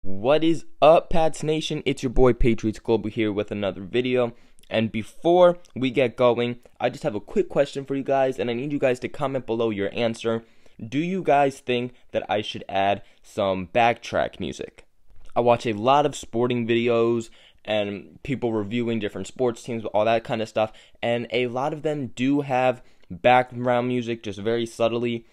What is up, Pats Nation? It's your boy Patriots Global here with another video. And before we get going, I just have a quick question for you guys, and I need you guys to comment below your answer. Do you guys think that I should add some backtrack music? I watch a lot of sporting videos and people reviewing different sports teams, all that kind of stuff, and a lot of them do have background music just very subtly.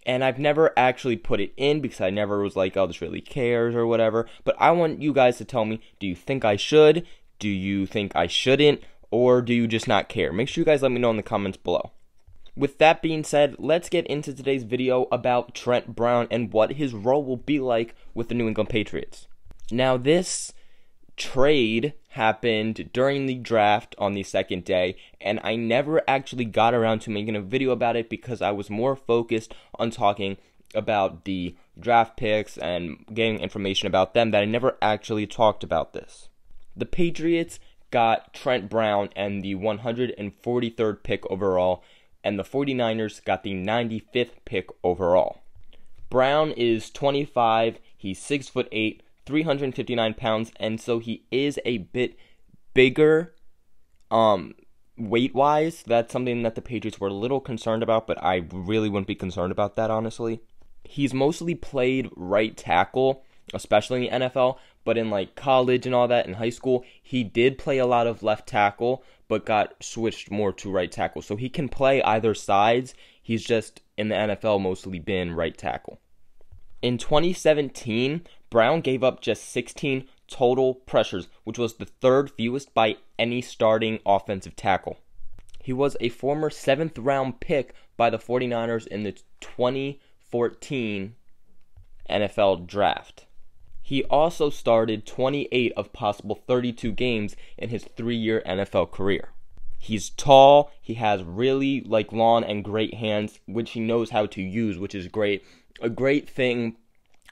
And I've never actually put it in because I never was like, oh, this really cares or whatever. But I want you guys to tell me, do you think I should? Do you think I shouldn't? Or do you just not care? Make sure you guys let me know in the comments below. With that being said, let's get into today's video about Trent Brown and what his role will be like with the New England Patriots. Now, this trade happened during the draft on the second day, and I never actually got around to making a video about it because I was more focused on talking about the draft picks and getting information about them that I never actually talked about this. The Patriots got Trent Brown and the 143rd pick overall, and the 49ers got the 95th pick overall. Brown is 25, he's 6'8", 359 pounds, and so he is a bit bigger weight-wise. That's something that the Patriots were a little concerned about, but I really wouldn't be concerned about that, honestly. He's mostly played right tackle, especially in the NFL, but in like college and all that, in high school, he did play a lot of left tackle, but got switched more to right tackle. So he can play either sides. He's just, in the NFL, mostly been right tackle. In 2017, Brown gave up just 16 total pressures, which was the third fewest by any starting offensive tackle. He was a former 7th round pick by the 49ers in the 2014 NFL draft. He also started 28 of possible 32 games in his 3-year NFL career. He's tall, he has really long and great hands, which he knows how to use, which is great. A great thing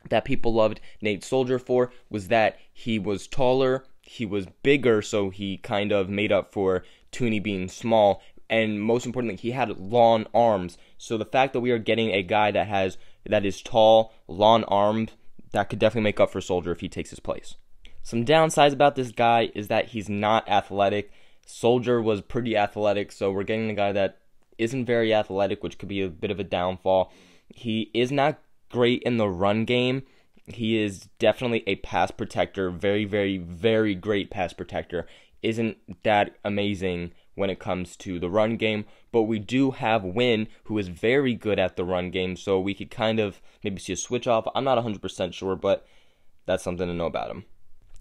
that people loved Nate Soldier for was that he was taller, he was bigger, so he kind of made up for Tooney being small, and most importantly, he had long arms. So the fact that we are getting a guy that is tall, long armed, that could definitely make up for Soldier if he takes his place. Some downsides about this guy is that he's not athletic. Soldier was pretty athletic, so we're getting a guy that isn't very athletic, which could be a bit of a downfall. He is not great in the run game. He is definitely a pass protector, very, very, very great pass protector. Isn't that amazing when it comes to the run game, but we do have Wynn, who is very good at the run game, so we could kind of maybe see a switch off. I'm not 100% sure, but that's something to know about him.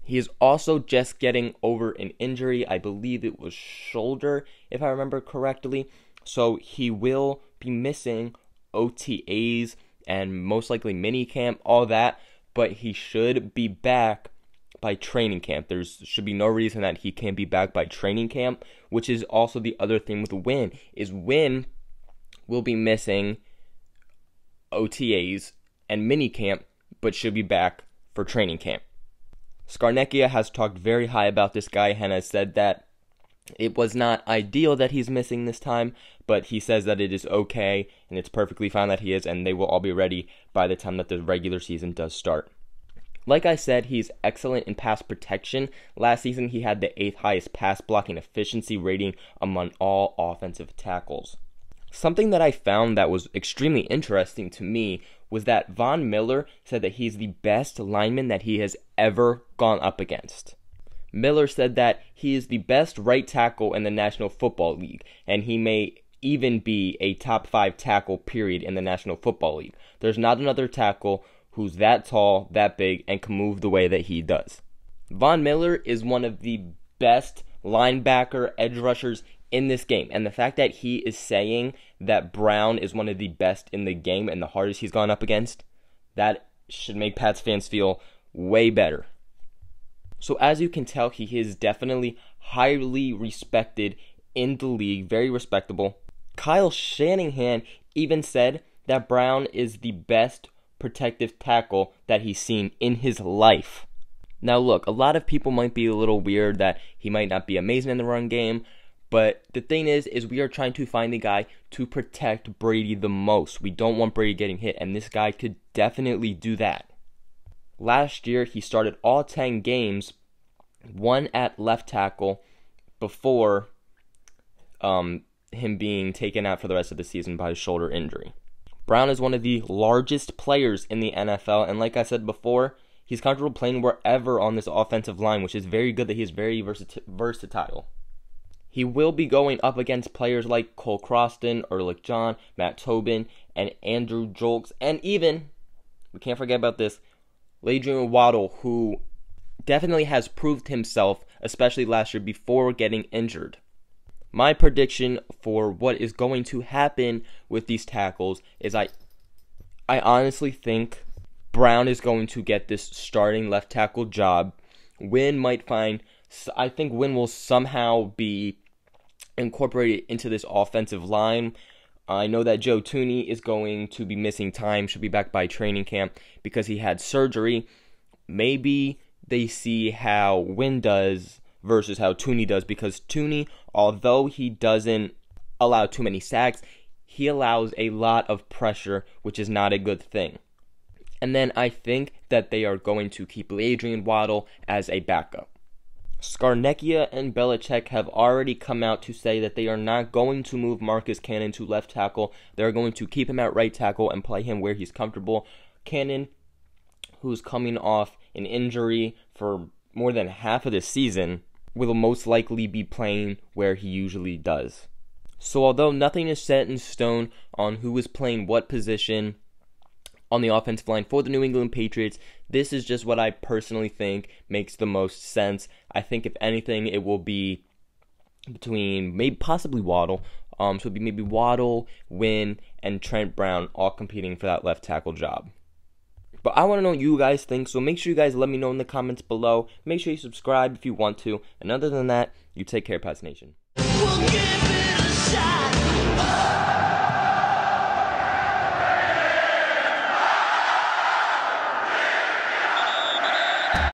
He is also just getting over an injury. I believe it was shoulder, if I remember correctly. So he will be missing OTAs and most likely minicamp, all that, but he should be back by training camp. There should be no reason that he can't be back by training camp, which is also the other thing with Wynn, is Wynn will be missing OTAs and minicamp, but should be back for training camp. Scarnecchia has talked very high about this guy and has said that it was not ideal that he's missing this time, but he says that it is okay and it's perfectly fine that he is, and they will all be ready by the time that the regular season does start. Like I said, he's excellent in pass protection. Last season, he had the 8th highest pass blocking efficiency rating among all offensive tackles. Something that I found that was extremely interesting to me was that Von Miller said that he's the best lineman that he has ever gone up against. Miller said that he is the best right tackle in the National Football League, and he may even be a top 5 tackle period in the National Football League. There's not another tackle who's that tall, that big, and can move the way that he does. Von Miller is one of the best linebacker edge rushers in this game, and the fact that he is saying that Brown is one of the best in the game and the hardest he's gone up against, that should make Pats fans feel way better. So as you can tell, he is definitely highly respected in the league, very respectable. Kyle Shanahan even said that Brown is the best protective tackle that he's seen in his life. Now look, a lot of people might be a little weird that he might not be amazing in the run game, but the thing is we are trying to find the guy to protect Brady the most. We don't want Brady getting hit, and this guy could definitely do that. Last year, he started all 10 games, one at left tackle, before him being taken out for the rest of the season by his shoulder injury. Brown is one of the largest players in the NFL, and like I said before, he's comfortable playing wherever on this offensive line, which is very good that he is very versatile. He will be going up against players like Cole Croston, Ehrlich John, Matt Tobin, and Andrew Jolks, and even, we can't forget about this, Adrian Waddle, who definitely has proved himself, especially last year before getting injured. My prediction for what is going to happen with these tackles is I honestly think Brown is going to get this starting left tackle job. I think Wynn will somehow be incorporated into this offensive line. I know that Joe Thuney is going to be missing time, should be back by training camp because he had surgery. Maybe they see how Wynn does versus how Thuney does, because Thuney, although he doesn't allow too many sacks, he allows a lot of pressure, which is not a good thing. And then I think that they are going to keep Adrian Waddle as a backup. Scarnecchia and Belichick have already come out to say that they are not going to move Marcus Cannon to left tackle. They're going to keep him at right tackle and play him where he's comfortable. Cannon, who's coming off an injury for more than half of the season, will most likely be playing where he usually does. So although nothing is set in stone on who is playing what position on the offensive line for the New England Patriots, this is just what I personally think makes the most sense. I think if anything, it will be between possibly Waddle. So it'll be maybe Waddle, Wynn, and Trent Brown all competing for that left tackle job. But I want to know what you guys think, so make sure you guys let me know in the comments below. Make sure you subscribe if you want to. And other than that, you take care, Pats Nation. We'll give it a shot.